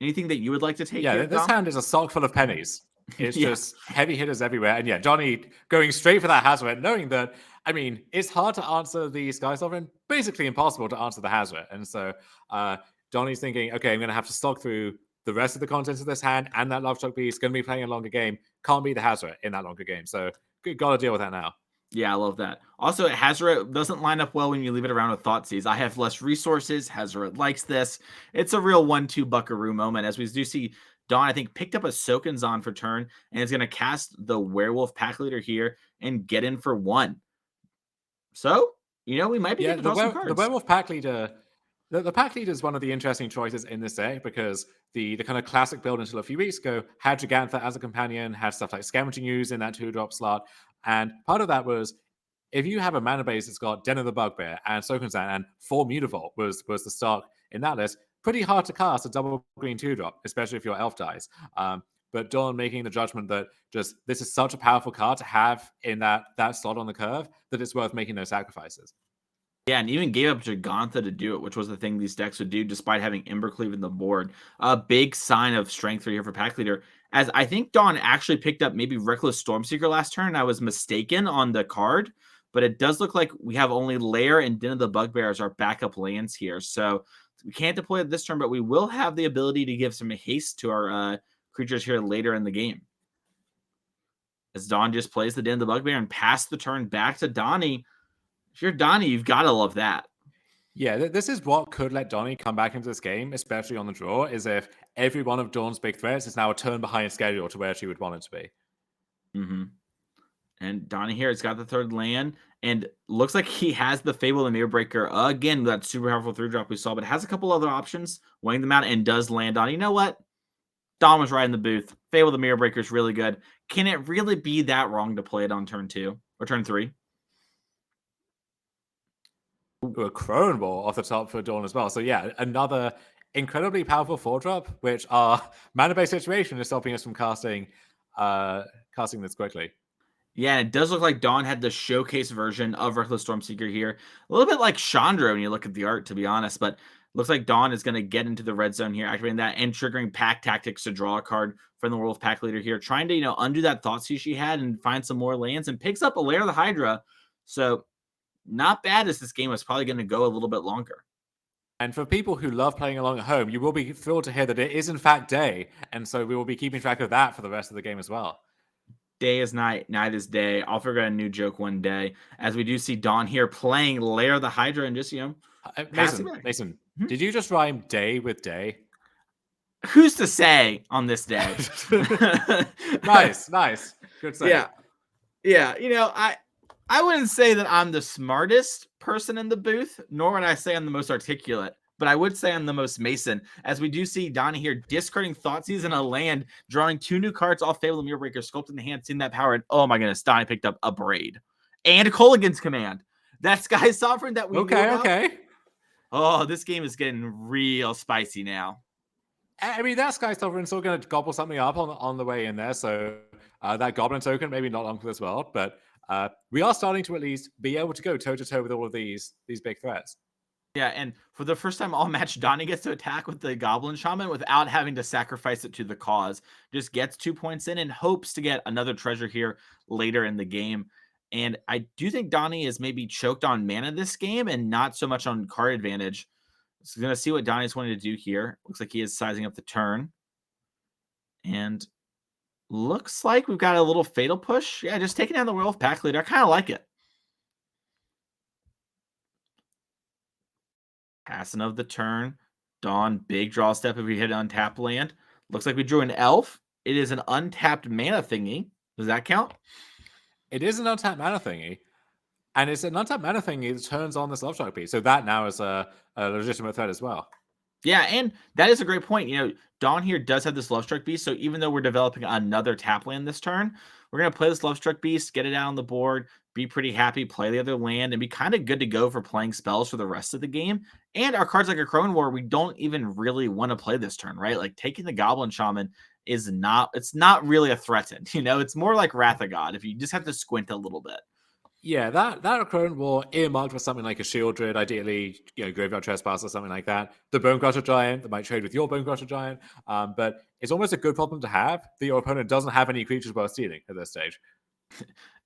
Anything that you would like to take here, this Dom? hand is a sock full of pennies. It's just heavy hitters everywhere. And yeah, Johnny going straight for that Hazoret, knowing that, I mean, it's hard to answer the Sky Sovereign, basically impossible to answer the Hazoret. And so Johnny's thinking, okay, I'm going to have to stock through the rest of the contents of this hand, and that Lovestruck Beast going to be playing a longer game. Can't be the Hazoret in that longer game. So got to deal with that now. Yeah, I love that. Also, Hazoret doesn't line up well when you leave it around with Thoughtseize. I have less resources. Hazoret likes this. It's a real 1-2 buckaroo moment, as we do see Dawn, I think, picked up a Sokenzan for turn and is going to cast the Werewolf Pack Leader here and get in for 1. So, we might be getting some cards. The Werewolf Pack Leader, the Pack Leader is one of the interesting choices in this deck because the kind of classic build until a few weeks ago had Gigantha as a companion, had stuff like Scavenging Ooze in that 2-drop slot. And part of that was, if you have a mana base that's got Den of the Bugbear and Sokenzan and 4 Mutavault was the stock in that list, pretty hard to cast a double green 2-drop, especially if you're Elf dice. But Dawn making the judgment that just this is such a powerful card to have in that slot on the curve that it's worth making those sacrifices. Yeah, and even gave up Gigantha to do it, which was the thing these decks would do despite having Embercleave in the board. A big sign of strength here for Pack Leader, as I think Dawn actually picked up maybe Reckless Stormseeker last turn. I was mistaken on the card, but it does look like we have only Lair and Den of the Bugbear as our backup lands here. So we can't deploy it this turn, but we will have the ability to give some haste to our creatures here later in the game. As Dawn just plays the Den of the Bugbear and pass the turn back to Donnie. If you're Donnie, you've got to love that. Yeah, this is what could let Donnie come back into this game, especially on the draw, is if every one of Dawn's big threats is now a turn behind schedule to where she would want it to be. Mm-hmm. And Donnie here has got the 3rd land, and looks like he has the Fable the Mirror Breaker again, that super powerful 3-drop we saw, but has a couple other options, weighing them out, and does land on. You know what? Don was right in the booth. Fable the Mirror Breaker is really good. Can it really be that wrong to play it on turn 2 or turn 3? Ooh, a Crone Ball off the top for Dawn as well. So yeah, another incredibly powerful 4-drop, which our mana-based situation is stopping us from casting this quickly. Yeah, it does look like Dawn had the showcase version of Reckless Stormseeker here. A little bit like Chandra when you look at the art, to be honest, but looks like Dawn is going to get into the red zone here, activating that and triggering Pack Tactics to draw a card from the Werewolf Pack Leader here, trying to, undo that Thoughtseize she had and find some more lands, and picks up a Lair of the Hydra. So not bad, as this game is probably going to go a little bit longer. And for people who love playing along at home, you will be thrilled to hear that it is in fact day, and so we will be keeping track of that for the rest of the game as well. Day is night, night is day. I'll figure out a new joke one day, as we do see Dawn here playing Lair of the Hydra and just, Mason, did you just rhyme day with day? Who's to say on this day? Nice. Good say. Yeah. I wouldn't say that I'm the smartest person in the booth, nor would I say I'm the most articulate, but I would say I'm the most Mason, as we do see Donnie here discarding Thoughtseize in a land, drawing 2 new cards off Fable the Mirror Breaker, sculpting the hand, seeing that power, and oh my goodness, Donnie picked up a Braid. And Colligan's Command. That Sky Sovereign that we knew about. Okay. Oh, this game is getting real spicy now. I mean, that Sky Sovereign's still going to gobble something up on the way in there, so that Goblin token, maybe not long for this world, but we are starting to at least be able to go toe-to-toe with all of these big threats. Yeah, and for the first time all match, Donnie gets to attack with the Goblin Shaman without having to sacrifice it to the cause. Just gets 2 points in and hopes to get another treasure here later in the game. And I do think Donnie is maybe choked on mana this game and not so much on card advantage. So going to see what Donnie's wanting to do here. Looks like he is sizing up the turn. And looks like we've got a little Fatal Push. Yeah, just taking down the Werewolf Pack Leader. I kind of like it. Passing of the turn. Dawn, big draw step if we hit untap land. Looks like we drew an elf. It is an untapped mana thingy. Does that count? It is an untapped mana thingy. And it's an untapped mana thingy that turns on this Lovestruck piece. So that now is a legitimate threat as well. Yeah, and that is a great point. You know, Dawn here does have this Lovestruck Beast, so even though we're developing another tap land this turn, we're going to play this Lovestruck Beast, get it out on the board, be pretty happy, play the other land, and be kind of good to go for playing spells for the rest of the game. And our cards like a Crone War, we don't even really want to play this turn, right? Like taking the Goblin Shaman is not, it's not really a threaten, you know? It's more like Wrath of God if you just have to squint a little bit. Yeah, that current war earmarked for something like a Sheoldred, ideally, Graveyard Trespasser or something like that. The Bonecrusher Giant that might trade with your Bonecrusher Giant, but it's almost a good problem to have that your opponent doesn't have any creatures worth stealing at this stage.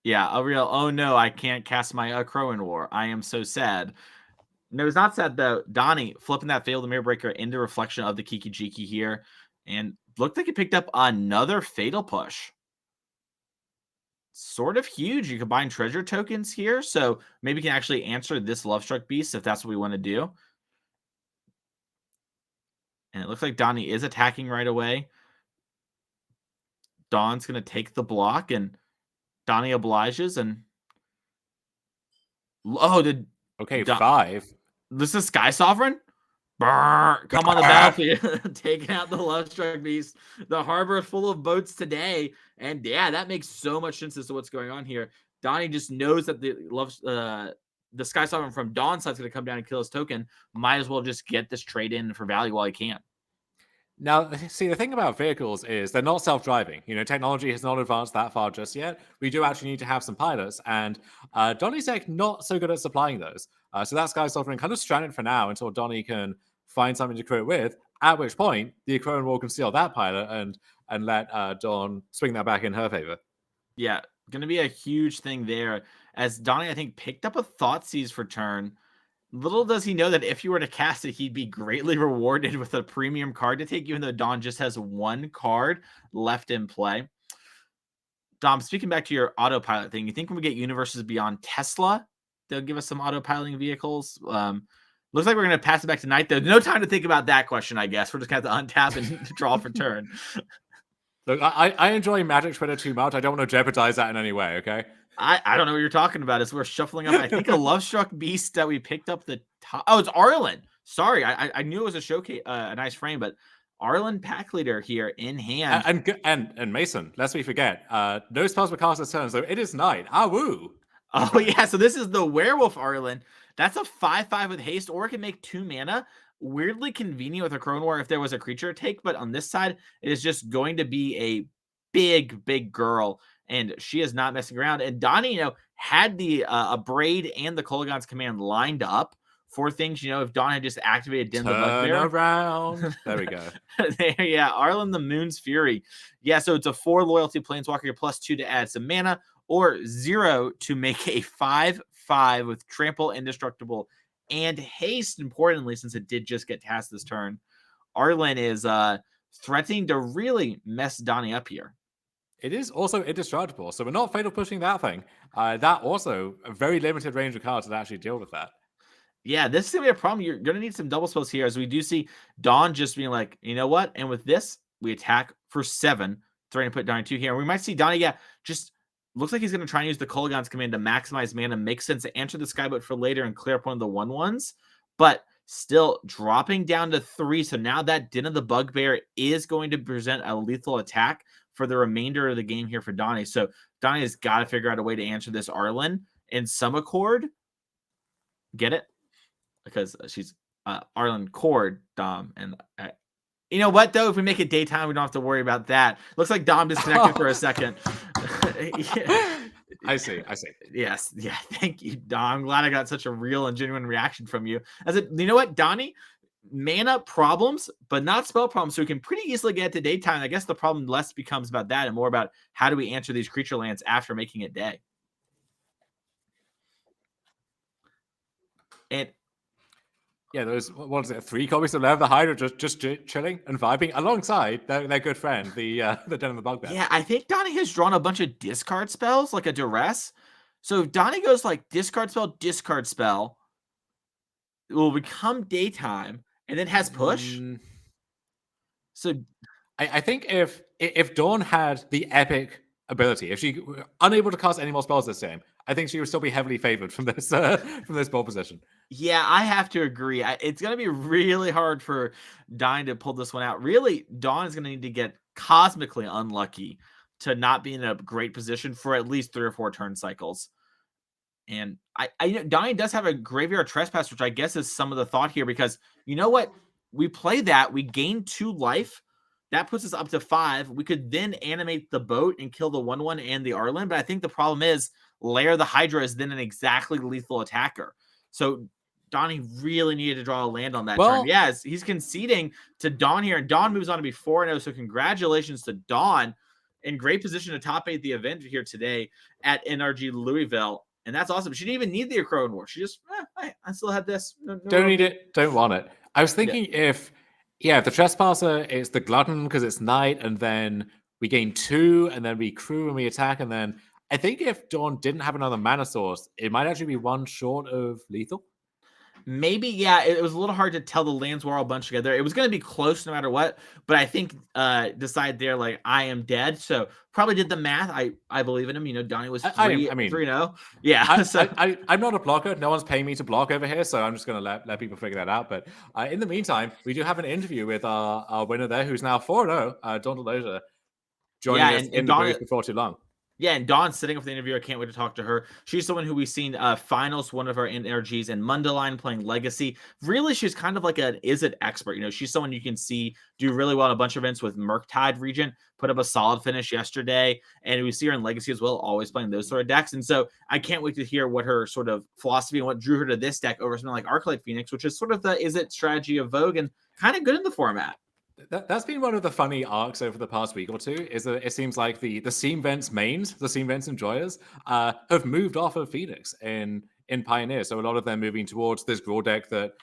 Yeah, a real, oh no, I can't cast my Crowan War. I am so sad. No, it's not sad though. Donnie flipping that Fable the Mirror Breaker into reflection of the Kiki Jiki here, and looked like he picked up another Fatal Push. Sort of huge. You combine treasure tokens here, so maybe you can actually answer this Lovestruck Beast if that's what we want to do. And it looks like Donnie is attacking right away. Dawn's going to take the block, and Donnie obliges, and okay, 5. This is Sky Sovereign? Brr, come on the battlefield, taking out the Lovestruck Beast. The harbor full of boats today. And yeah, that makes so much sense as to what's going on here. Donnie just knows that the Sky Sovereign from Dawn's side is going to come down and kill his token. Might as well just get this trade in for value while he can. Now, see, the thing about vehicles is they're not self-driving. Technology has not advanced that far just yet. We do actually need to have some pilots, and Donnie's deck not so good at supplying those. So that Sky Sovereign kind of stranded for now until Donnie can find something to create with, at which point the Crone War can steal that pilot and let Dawn swing that back in her favor. Yeah, going to be a huge thing there, as Donnie, I think, picked up a Thoughtseize for turn. Little does he know that if you were to cast it, he'd be greatly rewarded with a premium card to take, even though Dawn just has one card left in play. Dom, speaking back to your autopilot thing, you think when we get Universes Beyond Tesla, they'll give us some autopiloting vehicles? Looks like we're going to pass it back tonight, though. No time to think about that question, I guess. We're just going to have to untap and draw for turn. Look, I enjoy Magic Twitter too much. I don't want to jeopardize that in any way, okay? I don't know what you're talking about. As we're shuffling up, I think a Lovestruck Beast that we picked up the top. Oh, it's Arlen. Sorry, I knew it was a showcase, a nice frame, but Arlen Pack Leader here in hand. And Mason, lest we forget, no spells were cast this turn, so it is night. Ah, woo! Oh yeah, so this is the Werewolf Arlen. That's a 5/5 with haste, or it can make 2 mana. Weirdly convenient with a Crone War if there was a creature take, but on this side, it is just going to be a big girl, and she is not messing around. And Donnie, had the Abrade and the Kolaghan's Command lined up for things, if Dawn had just activated Den the Bugbear. Around. There we go. Yeah, Arlen the Moon's Fury. Yeah, so it's a 4 loyalty Planeswalker +2 to add some mana, or 0 to make a 5/5 with Trample, Indestructible, and haste, importantly, since it did just get tasked this turn. Arlen is threatening to really mess Donnie up here. It is also indestructible, so we're not fatal pushing that thing. That also, a very limited range of cards to actually deal with that. Yeah, this is going to be a problem. You're going to need some double spells here, as we do see Dawn just being like, you know what? And with this, we attack for 7, trying to put Donnie 2 here. And we might see Donnie, just looks like he's going to try and use the Kolaghan's Command to maximize mana. Makes sense to answer the Skyboat for later and clear up one of the 1/1s. But still dropping down to 3. So now that Den of the Bugbear is going to present a lethal attack for the remainder of the game here for Donnie. So Donnie has got to figure out a way to answer this Arlen in some accord. Get it? Because she's Arlen Cord, Dom. And you know what, though? If we make it daytime, we don't have to worry about that. Looks like Dom disconnected for a second. Yeah. I see. Yes. Yeah. Thank you, Dom. I'm glad I got such a real and genuine reaction from you. You know what, Donnie? Mana problems, but not spell problems. So we can pretty easily get to daytime. I guess the problem less becomes about that and more about how do we answer these creature lands after making it day. And yeah, those, what is it, 3 copies of the Hydra just chilling and vibing alongside their good friend, the Den of the Bugbear. Yeah, I think Donnie has drawn a bunch of discard spells, like a Duress. So if Donnie goes like discard spell, will become daytime and then has push. So I think if Dawn had the epic ability, if she were unable to cast any more spells this game, I think she would still be heavily favored from this ball position. yeah, I have to agree. It's going to be really hard for Dawn to pull this one out. Really, Dawn is going to need to get cosmically unlucky to not be in a great position for at least 3 or 4 turn cycles. And I know Donnie does have a Graveyard Trespasser, which I guess is some of the thought here, because you know what? We play that, we gain 2 life. That puts us up to 5. We could then animate the boat and kill the 1/1 and the Arlen, but I think the problem is Lair the Hydra is then an exactly lethal attacker. So Donnie really needed to draw a land on that turn. Yes, he's conceding to Dawn here, and Dawn moves on to be 4-0. So congratulations to Dawn. In great position to top 8 the event here today at NRG Louisville. And that's awesome. She didn't even need the Acroan War. She just, I still have this. No don't need it. Don't want it. I was thinking if the Trespasser is the Glutton because it's night, and then we gain 2, and then we crew and we attack, and then I think if Dawn didn't have another mana source, it might actually be 1 short of lethal. Maybe, yeah, it was a little hard to tell. The lands were all bunched together. It was going to be close no matter what, but I think decide there, like, I am dead. So probably did the math. I believe in him. You know, Donnie was 3-0. Yeah. I'm not a blocker. No one's paying me to block over here, so I'm just going to let people figure that out. But in the meantime, we do have an interview with our winner there, who's now 4-0, Dawn DeLozier, joining us in the booth before too long. Yeah, and Dawn's sitting with the interviewer. I can't wait to talk to her. She's someone who we've seen finals one of our NRGs and Mundaline playing Legacy. Really, she's kind of like an Izzet expert. You know, she's someone you can see do really well in a bunch of events with Murktide region, put up a solid finish yesterday, and we see her in Legacy as well, always playing those sort of decks. And so I can't wait to hear what her sort of philosophy and what drew her to this deck over something like Arclight Phoenix, which is sort of the Izzet strategy of Vogue and kind of good in the format. That's been one of the funny arcs over the past week or two, is that it seems like the Steam Vents mains, the Steam Vents enjoyers, have moved off of Phoenix in Pioneer. So a lot of them moving towards this Gruul deck that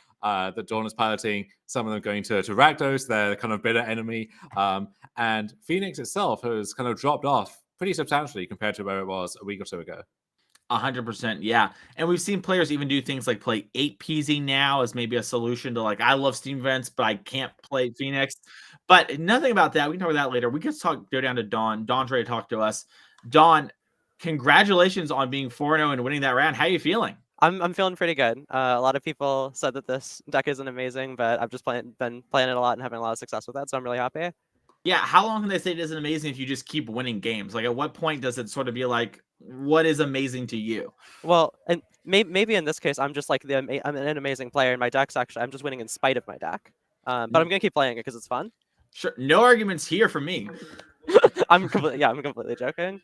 Dawn is piloting, some of them going to Rakdos, their kind of bitter enemy. And Phoenix itself has kind of dropped off pretty substantially compared to where it was a week or so ago. 100%, yeah. And we've seen players even do things like play 8 PZ now as maybe a solution to, like, I love Steam Vents, but I can't play Phoenix. But nothing about that. We can talk about that later. We can go down to Dawn. Dawn's ready to talk to us. Dawn, congratulations on being 4-0 and winning that round. How are you feeling? I'm feeling pretty good. A lot of people said that this deck isn't amazing, but I've just been playing it a lot and having a lot of success with that, so I'm really happy. Yeah, how long can they say it isn't amazing if you just keep winning games? Like, at what point does it sort of be like, what is amazing to you? Well, and maybe in this case, I'm just like I'm an amazing player, and my deck's actually, I'm just winning in spite of my deck. But I'm gonna keep playing it because it's fun. Sure, no arguments here for me. I'm completely joking.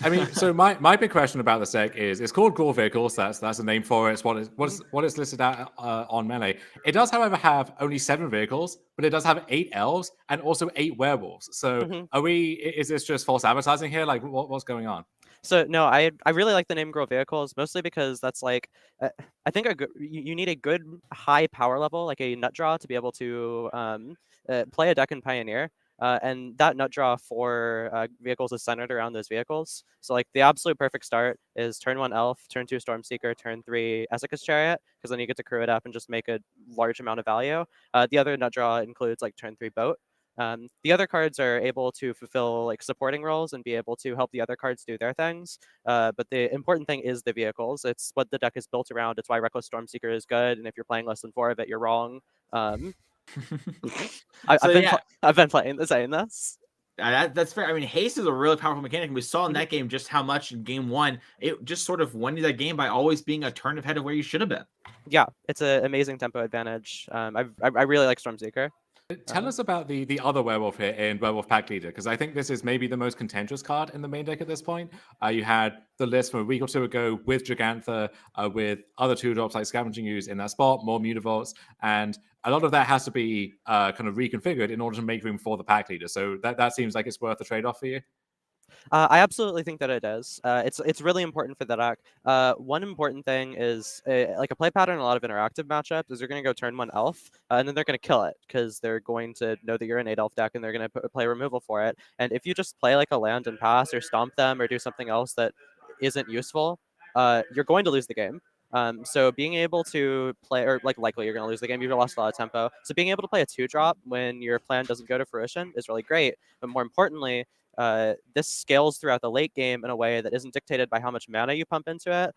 I mean, so my big question about this deck is, it's called Gruul Vehicles. That's a name for it. It's what it's listed at on Melee. It does, however, have only 7 vehicles, but it does have 8 elves and also 8 werewolves. So is this just false advertising here? Like, what's going on? So no, I really like the name Gruul Vehicles, mostly because that's like, I think you need a good high power level, like a nut draw, to be able to play a deck in Pioneer. And that nut draw for vehicles is centered around those vehicles. So like the absolute perfect start is turn 1 Elf, turn 2 Stormseeker, turn 3 Esseka's Chariot, because then you get to crew it up and just make a large amount of value. The other nut draw includes like turn 3 Boat. The other cards are able to fulfill like supporting roles and be able to help the other cards do their things. But the important thing is the vehicles. It's what the deck is built around. It's why Reckless Stormseeker is good. And if you're playing less than 4 of it, you're wrong. I've been saying this. That's fair. I mean, haste is a really powerful mechanic. And we saw in that game just how much in game 1 it just sort of won you that game by always being a turn ahead of where you should have been. Yeah, it's an amazing tempo advantage. I really like Stormseeker. Tell us about the other werewolf here in Werewolf Pack Leader, because I think this is maybe the most contentious card in the main deck at this point. You had the list from a week or two ago with Gigantha, with other 2-drops like Scavenging Ooze in that spot, more Mutavaults, and a lot of that has to be kind of reconfigured in order to make room for the Pack Leader. So that seems like it's worth the trade-off for you. I absolutely think that it is. It's really important for the deck. One important thing is like a play pattern in a lot of interactive matchups is you're going to go turn 1 Elf, and then they're going to kill it because they're going to know that you're an 8 Elf deck and they're going to play removal for it. And if you just play like a land and pass or stomp them or do something else that isn't useful, you're going to lose the game. So being able to play, or like likely you're going to lose the game, you've lost a lot of tempo. So being able to play a 2-drop when your plan doesn't go to fruition is really great. But more importantly, this scales throughout the late game in a way that isn't dictated by how much mana you pump into it.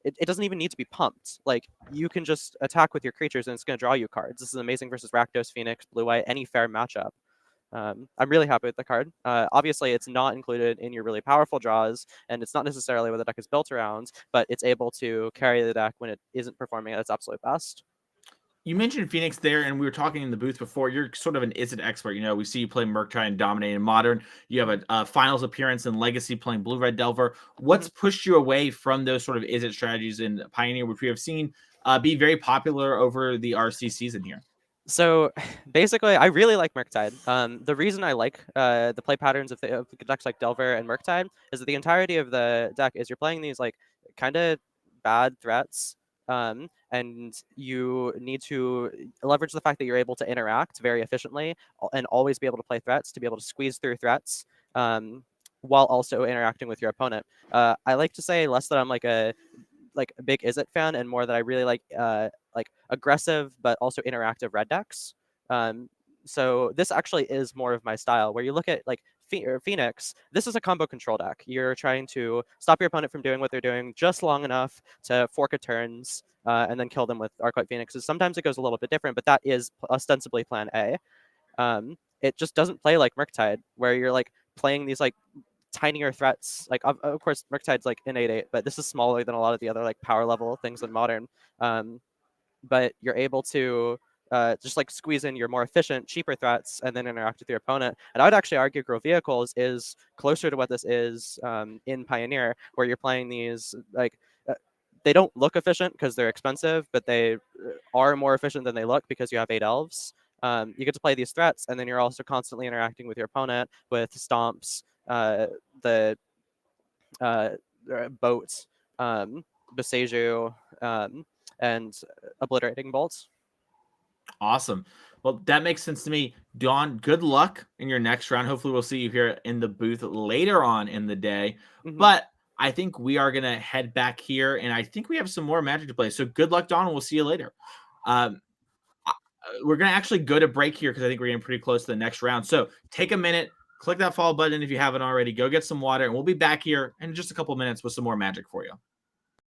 It doesn't even need to be pumped. Like, you can just attack with your creatures and it's going to draw you cards. This is amazing versus Rakdos, Phoenix, Blue-White, any fair matchup. I'm really happy with the card. Obviously, it's not included in your really powerful draws, and it's not necessarily what the deck is built around, but it's able to carry the deck when it isn't performing at its absolute best. You mentioned Phoenix there, and we were talking in the booth before. You're sort of an Izzet expert. You know, we see you play Murktide and dominate in Modern. You have a finals appearance in Legacy playing Blue-Red Delver. What's pushed you away from those sort of Izzet strategies in Pioneer, which we have seen be very popular over the RC season here? So basically, I really like Murktide. The reason I like the play patterns of decks like Delver and Murktide is that the entirety of the deck is you're playing these like kind of bad threats, and you need to leverage the fact that you're able to interact very efficiently and always be able to play threats to be able to squeeze through threats, while also interacting with your opponent. I like to say less that I'm like a big Izzet fan, and more that I really like aggressive but also interactive red decks. So this actually is more of my style. Where you look at like Phoenix, this is a combo control deck. You're trying to stop your opponent from doing what they're doing just long enough to fork a turns, and then kill them with Arclight Phoenixes. Sometimes it goes a little bit different, but that is ostensibly plan A. It just doesn't play like Murktide, where you're like playing these like tinier threats. Like of course Murktide's like an 8/8, but this is smaller than a lot of the other like power level things in Modern. But you're able to just like squeeze in your more efficient, cheaper threats and then interact with your opponent. And I would actually argue Gruul Vehicles is closer to what this is in Pioneer, where you're playing these like they don't look efficient because they're expensive, but they are more efficient than they look because you have 8 elves. You get to play these threats, and then you're also constantly interacting with your opponent with stomps, the boat, Beseju, and obliterating bolts. Awesome. Well, that makes sense to me. Dawn, good luck in your next round. Hopefully we'll see you here in the booth later on in the day. But I think we are going to head back here, and I think we have some more Magic to play. So good luck, Dawn, and we'll see you later. We're going to actually go to break here because I think we're getting pretty close to the next round. So take a minute, click that follow button if you haven't already. Go get some water, and we'll be back here in just a couple minutes with some more Magic for you.